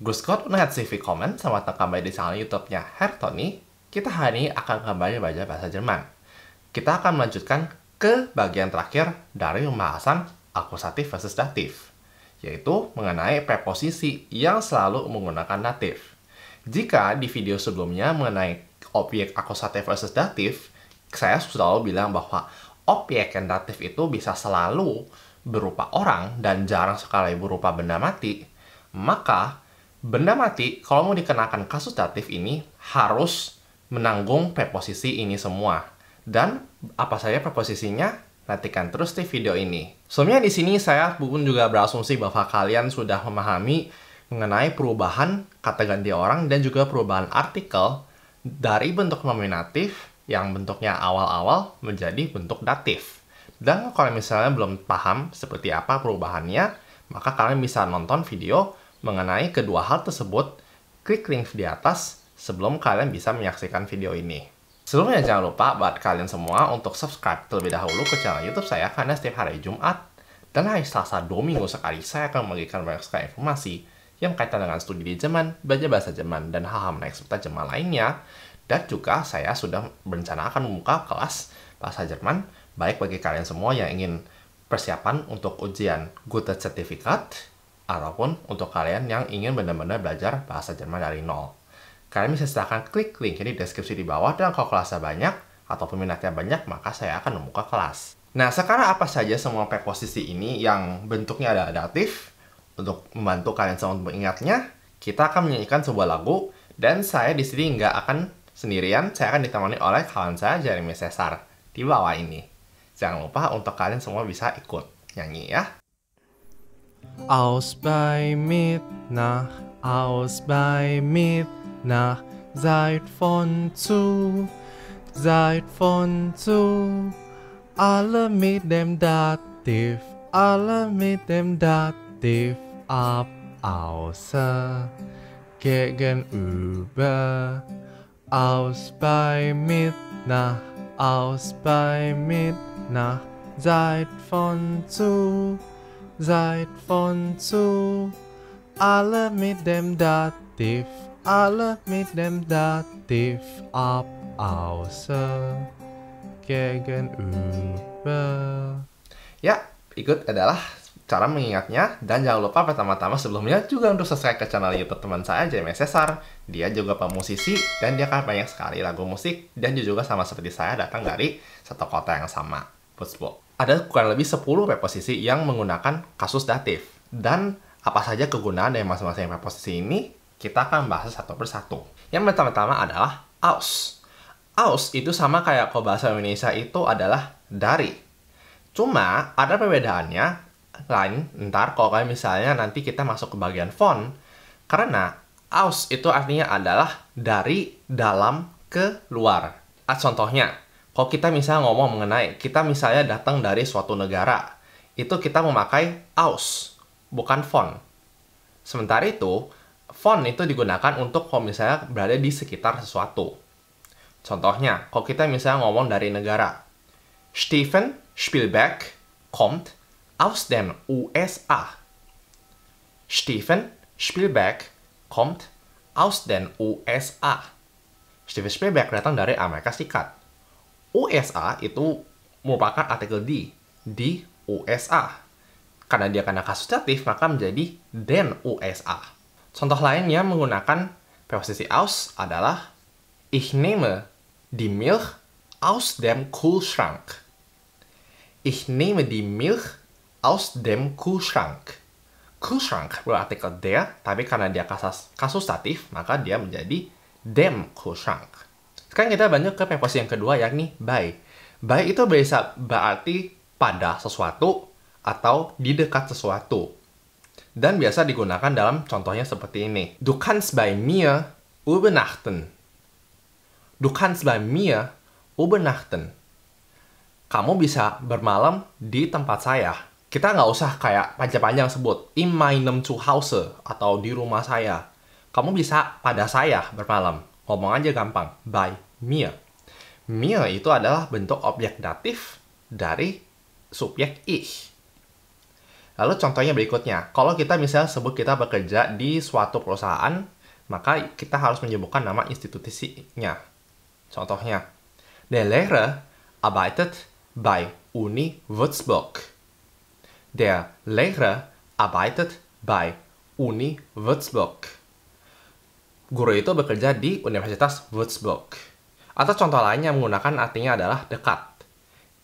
Grüß Gott und herzlich willkommen, selamat datang kembali di channel YouTube-nya Herr Tony. Kita hari ini akan kembali belajar bahasa Jerman. Kita akan melanjutkan ke bagian terakhir dari pembahasan akusatif versus datif, yaitu mengenai preposisi yang selalu menggunakan datif. Jika di video sebelumnya mengenai objek akusatif versus datif, saya selalu bilang bahwa objek yang datif itu bisa selalu berupa orang dan jarang sekali berupa benda mati, maka benda mati, kalau mau dikenakan kasus datif ini, harus menanggung preposisi ini semua. Dan apa saja preposisinya? Nantikan terus di video ini. Sebelumnya di sini saya pun juga berasumsi bahwa kalian sudah memahami mengenai perubahan kata ganti orang dan juga perubahan artikel dari bentuk nominatif yang bentuknya awal-awal menjadi bentuk datif. Dan kalau misalnya belum paham seperti apa perubahannya, maka kalian bisa nonton video mengenai kedua hal tersebut, klik link di atas sebelum kalian bisa menyaksikan video ini. Sebelumnya jangan lupa buat kalian semua untuk subscribe terlebih dahulu ke channel YouTube saya karena setiap hari Jumat dan hari Selasa 2 minggu sekali saya akan membagikan banyak sekali informasi yang kaitan dengan studi di Jerman, belajar bahasa Jerman, dan hal-hal menarik seputar Jerman lainnya. Dan juga saya sudah berencana akan membuka kelas bahasa Jerman baik bagi kalian semua yang ingin persiapan untuk ujian Gute Zertifikat ataupun untuk kalian yang ingin benar-benar belajar bahasa Jerman dari nol. Kalian bisa silahkan klik link di deskripsi di bawah, dan kalau kelasnya banyak atau peminatnya banyak, maka saya akan membuka kelas. Nah, sekarang apa saja semua preposisi ini yang bentuknya ada datif? Untuk membantu kalian semua untuk mengingatnya, kita akan menyanyikan sebuah lagu, dan saya di sini nggak akan sendirian, saya akan ditemani oleh kawan saya, Jeremy Cesar, di bawah ini. Jangan lupa untuk kalian semua bisa ikut nyanyi ya. Aus bei Mitternacht, aus bei Mitternacht, seid von zu, alle mit dem Dativ, ab, außer, gegenüber, aus bei Mitternacht, seid von zu, alle mit dem Dativ, ab, außer, gegenüber. Ya, ikut adalah cara mengingatnya, dan jangan lupa pertama-tama sebelumnya juga untuk subscribe ke channel YouTube teman saya, Jeremy Cesar. Dia juga pemusisi dan dia kan banyak sekali lagu musik, dan dia juga sama seperti saya datang dari satu kota yang sama, Würzburg. Ada kurang lebih 10 preposisi yang menggunakan kasus datif. Dan apa saja kegunaan dari masing-masing preposisi ini, kita akan bahas satu persatu. Yang pertama-tama adalah aus. Aus itu sama kayak kalau bahasa Indonesia itu adalah dari. Cuma ada perbedaannya lain ntar kalau kalian misalnya nanti kita masuk ke bagian font. Karena aus itu artinya adalah dari dalam ke luar. Contohnya, kalau kita misalnya ngomong mengenai, kita misalnya datang dari suatu negara, itu kita memakai aus, bukan font. Sementara itu, font itu digunakan untuk kalau misalnya berada di sekitar sesuatu. Contohnya, kalau kita misalnya ngomong dari negara, Steven Spielberg kommt aus den USA. Steven Spielberg kommt aus den USA. Steven Spielberg datang dari Amerika Serikat. USA itu merupakan artikel di USA. Karena dia kena kasus datif, maka menjadi den USA. Contoh lainnya menggunakan preposisi aus adalah Ich nehme die Milch aus dem Kühlschrank. Ich nehme die Milch aus dem Kühlschrank. Kühlschrank berartikel der, tapi karena dia kasus datif, maka dia menjadi dem Kühlschrank. Sekarang kita lanjut ke preposisi yang kedua, yakni bei. Bei itu bisa berarti pada sesuatu atau di dekat sesuatu. Dan biasa digunakan dalam contohnya seperti ini. Du kannst bei mir übernachten. Du kannst bei mir übernachten. Kamu bisa bermalam di tempat saya. Kita nggak usah kayak panjang-panjang sebut in meinem Zuhause atau di rumah saya. Kamu bisa pada saya bermalam. Ngomong aja gampang, bei mir. Mir itu adalah bentuk objek datif dari subjek ich. Lalu contohnya berikutnya, kalau kita misalnya sebut kita bekerja di suatu perusahaan, maka kita harus menyebutkan nama institusinya. Contohnya, Der Lehrer arbeitet bei Uni Würzburg. Der Lehrer arbeitet bei Uni Würzburg. Guru itu bekerja di Universitas Würzburg. Atau contoh lain yang menggunakan artinya adalah dekat.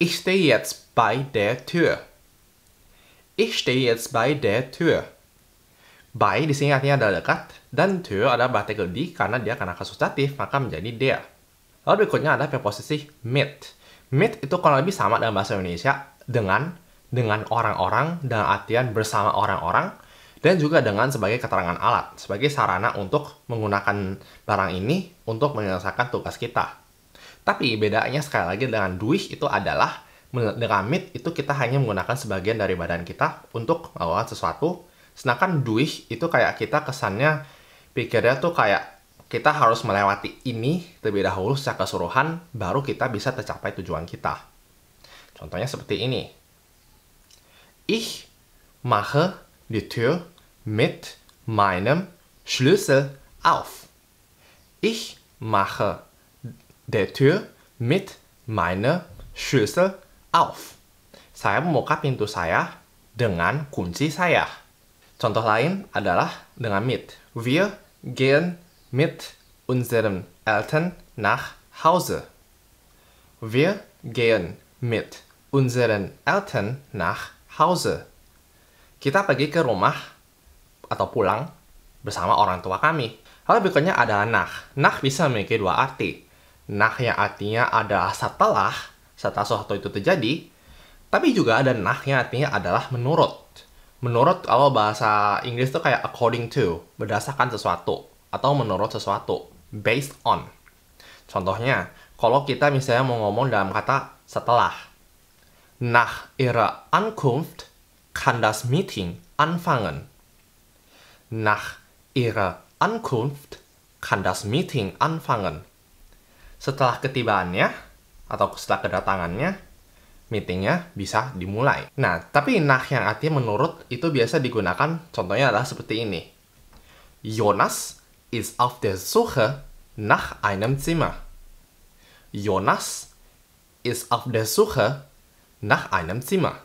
Ich stehe jetzt bei der Tür. Ich stehe jetzt bei der Tür. Bei di sini artinya adalah dekat, dan Tür adalah partikel di karena dia karena kasustatif, maka menjadi der. Lalu berikutnya ada preposisi mit. Mit itu kurang lebih sama dalam bahasa Indonesia dengan orang-orang, dengan artian bersama orang-orang, dan juga dengan sebagai keterangan alat, sebagai sarana untuk menggunakan barang ini untuk menyelesaikan tugas kita. Tapi bedanya sekali lagi dengan durch itu adalah, dengan mit itu kita hanya menggunakan sebagian dari badan kita untuk melakukan sesuatu, sedangkan durch itu kayak kita kesannya pikirnya tuh kayak kita harus melewati ini terlebih dahulu secara keseluruhan, baru kita bisa tercapai tujuan kita. Contohnya seperti ini. Ich mache die Tür mit meinem Schlüssel auf. Ich mache die Tür mit meinem Schlüssel auf. Saya membuka pintu saya dengan kunci saya. Contoh lain adalah dengan mit. Wir gehen mit unseren Eltern nach Hause. Wir gehen mit unseren Eltern nach Hause. Kita pergi ke rumah atau pulang bersama orang tua kami. Lalu berikutnya adalah nach. Nach bisa memiliki dua arti. Nach yang artinya adalah setelah sesuatu itu terjadi, tapi juga ada nach yang artinya adalah menurut. Menurut, kalau bahasa Inggris itu kayak according to, berdasarkan sesuatu, atau menurut sesuatu, based on. Contohnya, kalau kita misalnya mau ngomong dalam kata setelah. Nach ihrer Ankunft kann das Meeting anfangen. Nach ihrer Ankunft kann das Meeting anfangen. Setelah ketibaannya, atau setelah kedatangannya, meetingnya bisa dimulai. Nah, tapi nach yang artinya menurut itu biasa digunakan, contohnya adalah seperti ini. Jonas ist auf der Suche nach einem Zimmer. Jonas ist auf der Suche nach einem Zimmer.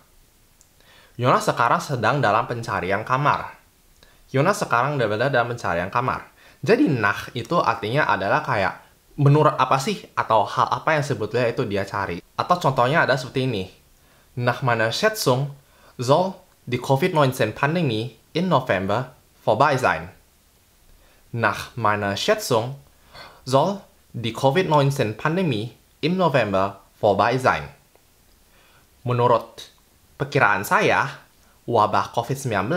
Jonas sekarang sedang dalam pencarian kamar. Jonas sekarang berada dalam pencarian kamar. Jadi nach itu artinya adalah kayak menurut apa sih atau hal apa yang sebetulnya itu dia cari. Atau contohnya ada seperti ini. Nach meiner Schätzung soll die Covid-19-Pandemie in November vorbei sein. Nach meiner Schätzung soll die Covid-19-Pandemie im November vorbei sein. Menurut perkiraan saya, wabah COVID-19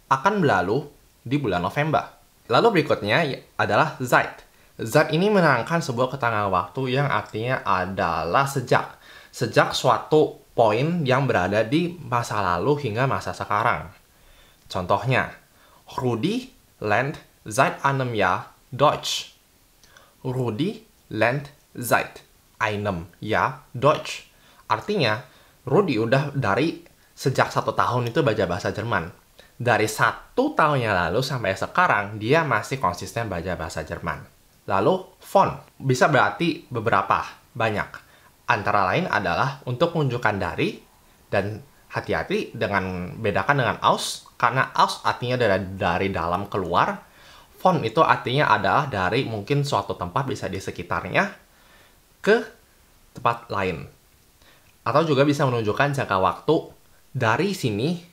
akan berlalu di bulan November. Lalu berikutnya adalah seit. Seit ini menerangkan sebuah keterangan waktu yang artinya adalah sejak. Sejak suatu poin yang berada di masa lalu hingga masa sekarang. Contohnya, Rudi lernt seit einem Jahr Deutsch. Rudi lernt seit einem Jahr Deutsch. Artinya, Rudi udah dari sejak 1 tahun itu belajar bahasa Jerman. Dari 1 tahun yang lalu sampai sekarang, dia masih konsisten belajar bahasa Jerman. Lalu, von bisa berarti beberapa, banyak. Antara lain adalah untuk menunjukkan dari, dan hati-hati dengan bedakan dengan aus, karena aus artinya dari dalam keluar, von itu artinya adalah dari mungkin suatu tempat bisa di sekitarnya ke tempat lain. Atau juga bisa menunjukkan jangka waktu dari sini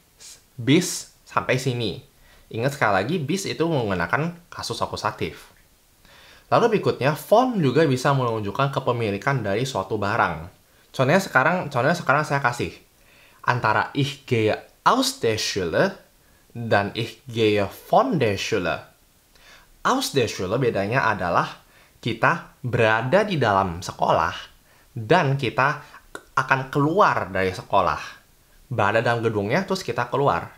bis sampai sini. Ingat sekali lagi, bis itu menggunakan kasus akusatif. Lalu berikutnya, von juga bisa menunjukkan kepemilikan dari suatu barang. Contohnya sekarang saya kasih. Antara ich gehe aus der Schule dan ich gehe von der Schule. Aus der Schule bedanya adalah kita berada di dalam sekolah dan kita akan keluar dari sekolah. Berada dalam gedungnya, terus kita keluar.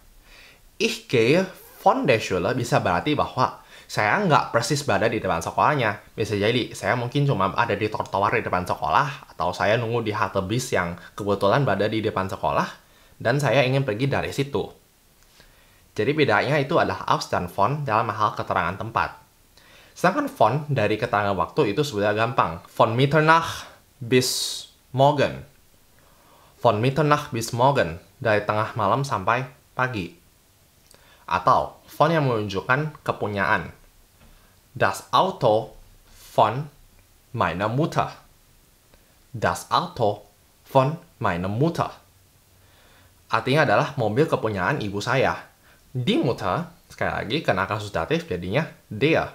Ich gehe von der Schule bisa berarti bahwa saya nggak persis berada di depan sekolahnya. Bisa jadi, saya mungkin cuma ada di trotoar di depan sekolah, atau saya nunggu di halte bis yang kebetulan berada di depan sekolah. dan saya ingin pergi dari situ. Jadi bedanya itu adalah aus dan von dalam hal keterangan tempat. Sedangkan von dari keterangan waktu itu sebenarnya gampang. Von Mitternacht bis morgen. Von Mitternacht bis morgen, dari tengah malam sampai pagi. Atau von yang menunjukkan kepunyaan. Das Auto von meiner Mutter. Das Auto von meiner Mutter. Artinya adalah mobil kepunyaan ibu saya. Die Mutter, sekali lagi karena kasus datif jadinya der.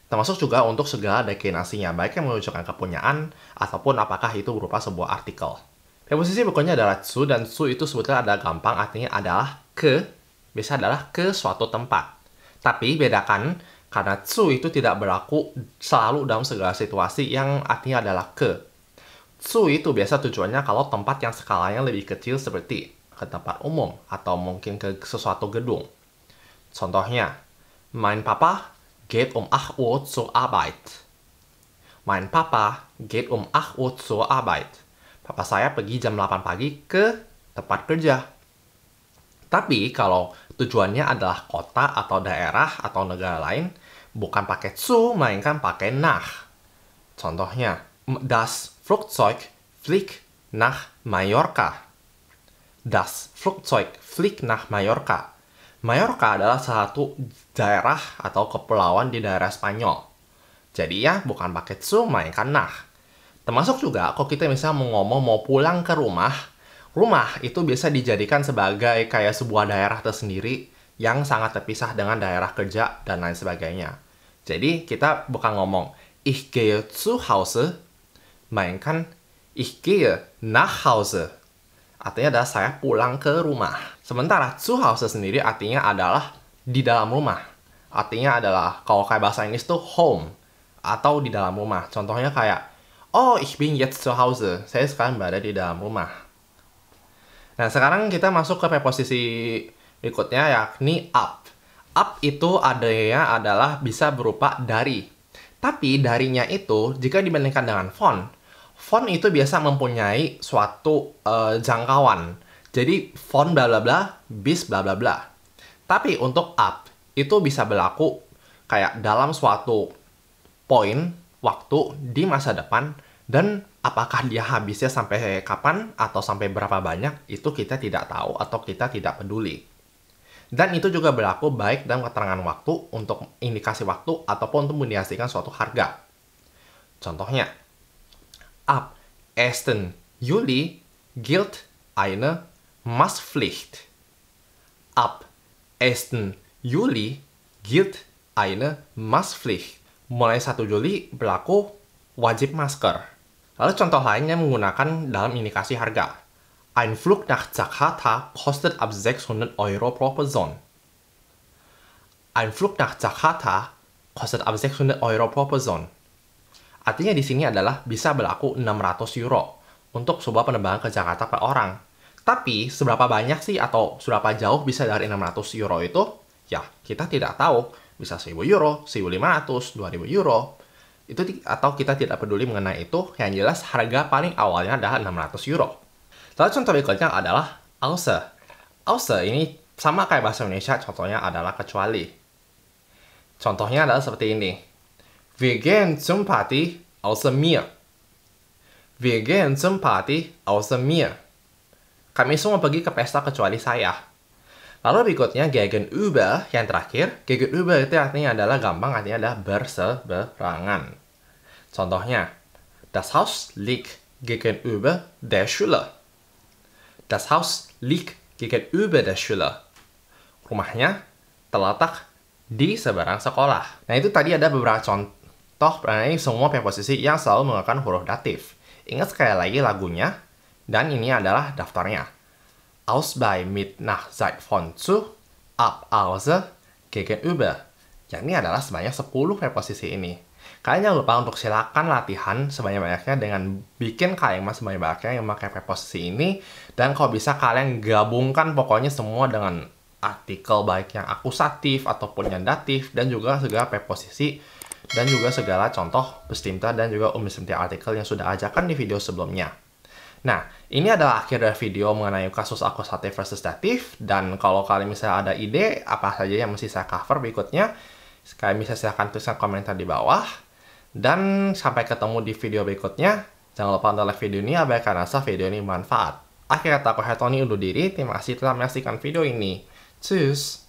Termasuk juga untuk segala deklinasinya, baik yang menunjukkan kepunyaan ataupun apakah itu berupa sebuah artikel. Preposisi berikutnya adalah zu, dan zu itu sebetulnya ada gampang, artinya adalah ke, biasa adalah ke suatu tempat. Tapi bedakan, karena zu itu tidak berlaku selalu dalam segala situasi yang artinya adalah ke. Zu itu biasa tujuannya kalau tempat yang skalanya lebih kecil seperti ke tempat umum atau mungkin ke sesuatu gedung. Contohnya, mein Papa geht 8 Uhr zur Arbeit. Mein Papa geht 8 Uhr zur Arbeit. Papa saya pergi jam 8 pagi ke tempat kerja. Tapi kalau tujuannya adalah kota atau daerah atau negara lain, bukan pakai zu, melainkan pakai nach. Contohnya, das Flugzeug fliegt nach Mallorca. Das Flugzeug fliegt nach Mallorca. Mallorca adalah salah satu daerah atau kepulauan di daerah Spanyol. Jadi ya, bukan pakai zu, melainkan nach. Termasuk juga, kalau kita misalnya mau ngomong mau pulang ke rumah, rumah itu biasa dijadikan sebagai kayak sebuah daerah tersendiri yang sangat terpisah dengan daerah kerja dan lain sebagainya. Jadi, kita bukan ngomong, ich gehe zu Hause, melainkan ich gehe nach Hause. Artinya adalah saya pulang ke rumah. Sementara zu Hause sendiri artinya adalah di dalam rumah. Artinya adalah, kalau kayak bahasa Inggris tuh home. Atau di dalam rumah. Contohnya kayak, oh, ich bin jetzt zu Hause. Saya sekarang berada di dalam rumah. Nah, sekarang kita masuk ke preposisi berikutnya, yakni up. Up itu adanya adalah bisa berupa dari. Tapi darinya itu, jika dibandingkan dengan von itu biasa mempunyai suatu jangkauan. Jadi, von bla bla bla, bis bla bla bla. Tapi untuk up, itu bisa berlaku kayak dalam suatu poin waktu di masa depan, dan apakah dia habisnya sampai kapan atau sampai berapa banyak, itu kita tidak tahu atau kita tidak peduli. Dan itu juga berlaku baik dalam keterangan waktu untuk indikasi waktu ataupun untuk mengindikasikan suatu harga. Contohnya, ab 1. Juli gilt eine Masspflicht. Ab 1. Juli gilt eine Masspflicht. Mulai 1 Juli berlaku wajib masker. Lalu contoh lainnya menggunakan dalam indikasi harga. Ein Flug nach Jakarta kostet ab 600 Euro pro Person. Ein Flug nach Jakarta kostet ab 600 Euro pro Person. Artinya di sini adalah bisa berlaku 600 euro untuk sebuah penerbangan ke Jakarta per orang. Tapi seberapa banyak sih atau seberapa jauh bisa dari 600 euro itu? Ya, kita tidak tahu. Bisa 1000 euro, 1500, 2000 euro. Itu atau kita tidak peduli mengenai itu. Yang jelas harga paling awalnya adalah 600 euro. Lalu contoh berikutnya adalah außer. Außer ini sama kayak bahasa Indonesia, contohnya adalah kecuali. Contohnya adalah seperti ini. Wir gehen zum Party außer mir. Wir gehen zum Party außer mir. Kami semua pergi ke pesta kecuali saya. Lalu berikutnya gegenüber, yang terakhir. Gegenüber itu artinya adalah gampang, artinya adalah berseberangan. Contohnya, das Haus liegt gegenüber der Schule. Das Haus liegt gegenüber der Schule. Rumahnya terletak di seberang sekolah. Nah, itu tadi ada beberapa contoh mengenai semua preposisi yang selalu menggunakan huruf datif. Ingat sekali lagi lagunya, dan ini adalah daftarnya. Aus, bei, mit, nach, seit, von, zu, ab, außer, gegenüber. Yang ini adalah sebanyak 10 preposisi ini. Kalian jangan lupa untuk silakan latihan sebanyak-banyaknya dengan bikin kalimat sebanyak-banyaknya yang memakai preposisi ini. Dan kalau bisa kalian gabungkan pokoknya semua dengan artikel baik yang akusatif ataupun yang datif. Dan juga segala preposisi dan juga segala contoh bestimmte dan juga unbestimmte artikel yang sudah ajarkan di video sebelumnya. Nah, ini adalah akhir dari video mengenai kasus akusatif versus datif. Dan kalau kalian misalnya ada ide apa saja yang mesti saya cover berikutnya, kalian bisa silahkan tuliskan komentar di bawah. Dan sampai ketemu di video berikutnya. Jangan lupa untuk like video ini, abaikan rasa video ini bermanfaat. Akhir kata aku Tony undur diri. Terima kasih telah menyaksikan video ini. Tschüss.